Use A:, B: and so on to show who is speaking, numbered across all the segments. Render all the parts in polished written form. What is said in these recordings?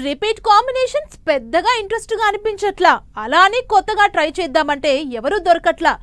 A: Repeat combinations పెద్దగా interest గా అనిపించట్లా. అలానే కొత్తగా ట్రై చేద్దామంటే ఎవరూ దొరకట్లా.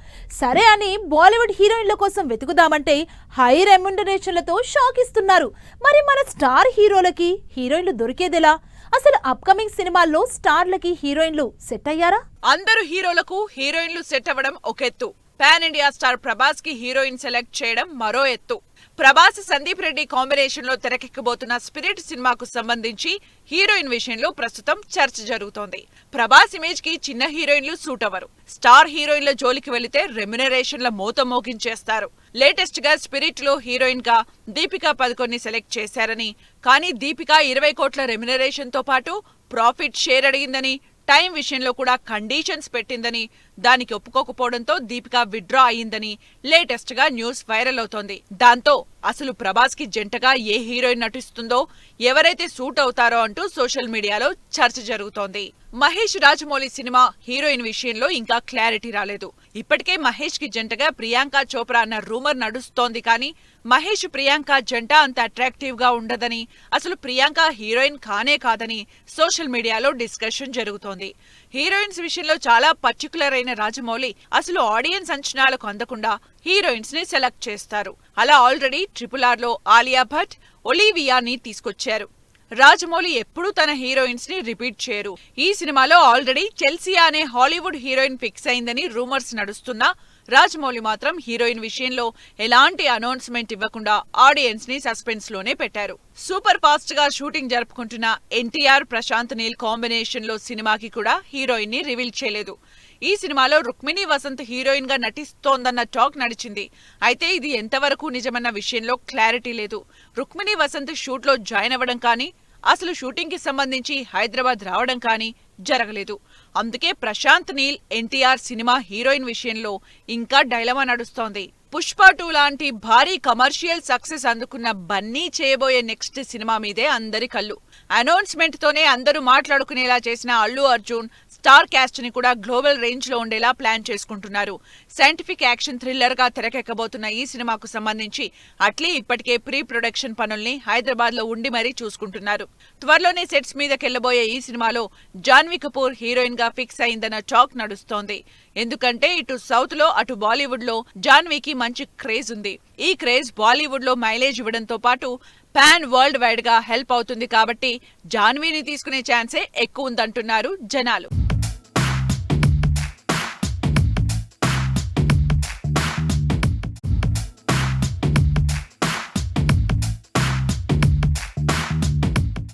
A: సరే అని బాలీవుడ్ హీరోయిన్ల కోసం వెతుకుదామంటే హై రెమ్యునరేషన్లతో షాక్ ఇస్తున్నారు. మరి మన స్టార్ హీరోలకి హీరోయిన్లు దొరికేదెలా? అసలు అప్కమింగ్ సినిమాల్లో స్టార్లకి హీరోయిన్లు సెట్ అయ్యారా?
B: అందరు హీరోలకు హీరోయిన్లు సెట్ అవ్వడం ఒక ఎత్తు, పాన్ ఇండియా స్టార్ ప్రభాస్ కి హీరోయిన్ సెలెక్ట్ చేయడం మరో ఎత్తు. ప్రభాస్ సందీప్ రెడ్డి కాంబినేషన్ లో తెరకెక్కబోతున్న స్పిరిట్ సినిమాకు సంబంధించి హీరోయిన్ విషయంలో ప్రస్తుతం చర్చ జరుగుతోంది. ప్రభాస్ ఇమేజ్ కి చిన్న హీరోయిన్లు సూట్ అవ్వరు. స్టార్ హీరోయిన్ల జోలికి వెళితే రెమ్యునరేషన్ల మోత మోగించేస్తారు. లేటెస్ట్ గా స్పిరిట్ లో హీరోయిన్ గా దీపికా పదుకొన్ని సెలెక్ట్ చేశారని, కానీ దీపికా 20 కోట్ల రెమ్యునరేషన్ తో పాటు ప్రాఫిట్ షేర్ అడిగిందని, టైం విషయంలో కూడా కండిషన్స్ పెట్టిందని, దానికి ఒప్పుకోకపోవడంతో దీపికా విత్డ్రా అయ్యిందని లేటెస్ట్ గా న్యూస్ వైరల్ అవుతోంది. దాంతో అసలు ప్రభాస్ కి జంటగా ఏ హీరోయిన్ నటిస్తుందో, ఎవరైతే సూట్ అవుతారో అంటూ సోషల్ మీడియాలో చర్చ జరుగుతోంది. మహేష్ రాజమౌళి సినిమా హీరోయిన్ విషయంలో ఇంకా క్లారిటీ రాలేదు. ఇప్పటికే మహేష్ కి జంటగా ప్రియాంక చోప్రా అన్న రూమర్ నడుస్తోంది. కానీ మహేష్ ప్రియాంక జంట అంత అట్రాక్టివ్ గా ఉండదని, అసలు ప్రియాంక హీరోయిన్ కానే కాదని సోషల్ మీడియాలో డిస్కషన్ జరుగుతోంది. హీరోయిన్స్ విషయంలో చాలా పర్టికులర్ అయిన రాజమౌళి అసలు ఆడియన్స్ అంచనాలకు అందకుండా హీరోయిన్స్ ని సెలెక్ట్ చేస్తారు. అలా ఆల్రెడీ RRR లో ఆలియా భట్, ఒలివియాని తీసుకొచ్చారు. రాజమౌళి ఎప్పుడూ తన హీరోయిన్స్ ని రిపీట్ చేయరు. ఈ సినిమాలో ఆల్రెడీ చెల్సియా అనే హాలీవుడ్ హీరోయిన్ ఫిక్స్ అయిందని రూమర్స్ నడుస్తున్నా, రాజమౌళి మాత్రం హీరోయిన్ విషయంలో ఎలాంటి అనౌన్స్మెంట్ ఇవ్వకుండా ఆడియన్స్ ని సస్పెన్స్ లోనే పెట్టారు. సూపర్ ఫాస్ట్ గా షూటింగ్ జరుపుకుంటున్న ఎన్టీఆర్, ప్రశాంత్ నీల్ కాంబినేషన్ లో సినిమాకి కూడా హీరోయిన్ ని రివీల్ చేయలేదు. ఈ సినిమాలో రుక్మిణి వసంత్ హీరోయిన్ గా నటిస్తోందన్న టాక్ నడిచింది. అయితే ఇది ఎంతవరకు నిజమన్న విషయంలో క్లారిటీ లేదు. రుక్మిణి వసంత్ షూట్ లో జాయిన్ అవ్వడం కానీ, అసలు షూటింగ్ కి సంబంధించి హైదరాబాద్ రావడం కానీ జరగలేదు. అందుకే ప్రశాంత్ నీల్, ఎన్టీఆర్ సినిమా హీరోయిన్ విషయంలో ఇంకా డైలమా నడుస్తోంది. పుష్ప 2 లాంటి భారీ కమర్షియల్ సక్సెస్ అందుకున్న బన్నీ చేయబోయే నెక్స్ట్ సినిమా మీదే అందరి కళ్ళు. అనౌన్స్మెంట్ తోనే అందరూ మాట్లాడుకునేలా చేసిన అల్లు అర్జున్ స్టార్ క్యాస్ట్ ని కూడా గ్లోబల్ రేంజ్ లో ఉండేలా ప్లాన్ చేసుకుంటున్నారు. సైంటిఫిక్ యాక్షన్ థ్రిల్లర్ గా తెరకెక్కబోతున్న ఈ సినిమాకు సంబంధించి అట్లీ ఇప్పటికే ప్రీ ప్రొడక్షన్ పనుల్ని హైదరాబాద్ లో ఉండి మరీ చూసుకుంటున్నారు. త్వరలోనే సెట్స్ మీదకెళ్లబోయే ఈ సినిమాలో జాన్వీ కపూర్ హీరోయిన్ గా ఫిక్స్ అయిందన్న టాక్ నడుస్తోంది. ఎందుకంటే ఇటు సౌత్ లో అటు బాలీవుడ్ లో జాన్వీకి మంచి క్రేజ్ ఉంది. ఈ క్రేజ్ బాలీవుడ్ లో మైలేజ్ ఇవ్వడంతో పాటు పాన్ వరల్డ్ వైడ్ గా హెల్ప్ అవుతుంది. కాబట్టి జాన్వీని తీసుకునే ఛాన్సే ఎక్కువ ఉందంటున్నారు జనాలు.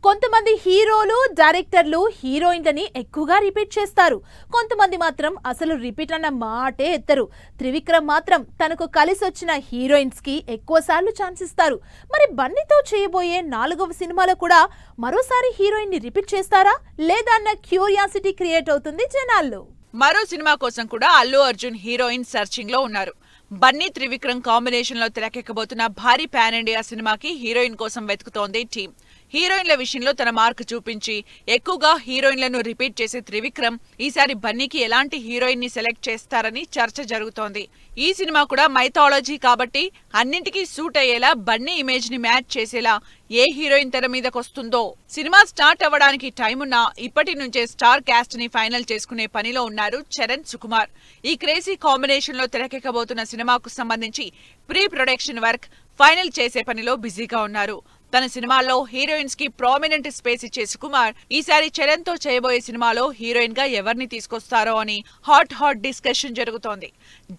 A: కొంతమంది హీరోలు, డైరెక్టర్లు హీరోయిన్లని ఎక్కువగా రిపీట్ చేస్తారు. కొంతమంది మాత్రం అసలు రిపీట్ అన్న మాటే ఎత్తరు. త్రివిక్రమ్ మాత్రం తనకు కలిసొచ్చిన హీరోయిన్స్ కి ఎక్కువసార్లు ఛాన్స్ ఇస్తారు. మరి బన్నీతో చేయబోయే 4వ సినిమాలో కూడా మరోసారి హీరోయిన్ ని రిపీట్ చేస్తారా లేదా అన్న క్యూరియాసిటీ క్రియేట్ అవుతుంది జనాల్లో.
B: మరో సినిమా కోసం కూడా అల్లు అర్జున్ హీరోయిన్ సర్చింగ్ లో ఉన్నారు. బన్నీ త్రివిక్రమ్ కాంబినేషన్ లో తెరకెక్కబోతున్న భారీ పాన్ ఇండియా సినిమాకి హీరోయిన్ కోసం వెతుకుతోంది టీం. హీరోయిన్ల విషయంలో తన మార్క్ చూపించి ఎక్కువగా హీరోయిన్లను రిపీట్ చేసే త్రివిక్రమ్ ఈసారి బన్నీకి ఎలాంటి హీరోయిన్ ని సెలెక్ట్ చేస్తారని చర్చ జరుగుతోంది. ఈ సినిమా కూడా మైథాలజీ కాబట్టి అన్నింటికీ సూట్ అయ్యేలా, బన్నీ ఇమేజ్ ని మ్యాచ్ చేసేలా ఏ హీరోయిన్ తెర మీదకొస్తుందో. సినిమా స్టార్ట్ అవ్వడానికి టైం ఉన్నా ఇప్పటి నుంచే స్టార్ క్యాస్ట్ ని ఫైనల్ చేసుకునే పనిలో ఉన్నారు చరణ్, సుకుమార్. ఈ క్రేజీ కాంబినేషన్ లో తెరకెక్కబోతున్న సినిమాకు సంబంధించి ప్రీ ప్రొడక్షన్ వర్క్ ఫైనల్ చేసే పనిలో బిజీగా ఉన్నారు. తన సినిమాల్లో హీరోయిన్స్ కి ప్రామినెంట్ స్పేస్ ఇచ్చే సుకుమార్ ఈసారి చరణ్ తో చేయబోయే సినిమాలో హీరోయిన్ గా ఎవరిని తీసుకొస్తారో అని హాట్ డిస్కషన్ జరుగుతోంది.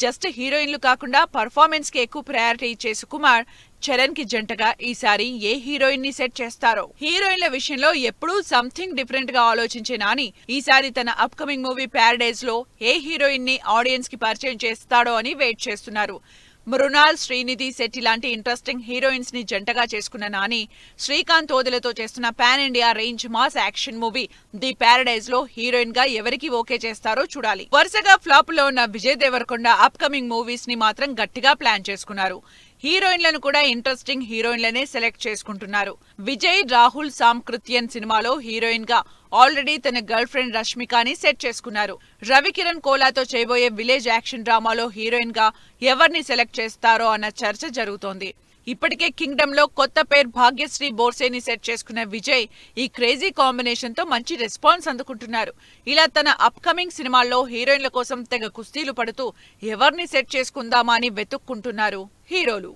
B: జస్ట్ హీరోయిన్లు కాకుండా పర్ఫార్మెన్స్ కి ఎక్కువ ప్రయారిటీ ఇచ్చే సుకుమార్ చరణ్ కి జంటగా ఈసారి ఏ హీరోయిన్ ని సెట్ చేస్తారో. హీరోయిన్ల విషయంలో ఎప్పుడూ సంథింగ్ డిఫరెంట్ గా ఆలోచించే నాని ఈసారి తన అప్కమింగ్ మూవీ ప్యారడైజ్ లో ఏ హీరోయిన్ ని ఆడియన్స్ కి పరిచయం చేస్తాడో అని వెయిట్ చేస్తున్నారు. మృణాల్, శ్రీనిధి శెట్టి లాంటి ఇంట్రెస్టింగ్ హీరోయిన్స్ ని జంటగా చేసుకున్న నాని శ్రీకాంత్ ఓదెలతో చేస్తున్న pan India range mass action movie the Paradise లో హీరోయిన్ గా ఎవరికి ఓకే చేస్తారో చూడాలి. వరుసగా ఫ్లాప్ లో ఉన్న విజయ్ దేవరకొండ అప్కమింగ్ మూవీస్ ని మాత్రం గట్టిగా ప్లాన్ చేసుకున్నారు. హీరోయిన్లను కూడా ఇంట్రెస్టింగ్ హీరోయిన్లనే సెలెక్ట్ చేసుకుంటున్నారు. విజయ్, రాహుల్ సామ్కృత్యన్ సినిమాలో హీరోయిన్ గా ఆల్రెడీ తన గర్ల్ ఫ్రెండ్ రష్మికని సెట్ చేసుకున్నారు. రవికిరణ్ కోలాతో చేయబోయే విలేజ్ యాక్షన్ డ్రామాలో హీరోయిన్ గా ఎవరిని సెలెక్ట్ చేస్తారో అన్న చర్చ జరుగుతోంది. ఇప్పటికే కింగ్డమ్ లో కొత్త పేరు భాగ్యశ్రీ బోర్సేని సెట్ చేసుకున్న విజయ్ ఈ క్రేజీ కాంబినేషన్ తో మంచి రెస్పాన్స్ అందుకుంటున్నారు. ఇలా తన అప్కమింగ్ సినిమాల్లో హీరోయిన్ల కోసం తెగ కుస్తీలు పడుతూ ఎవరిని సెట్ చేసుకుందామా అని వెతుక్కుంటున్నారు హీరోలు.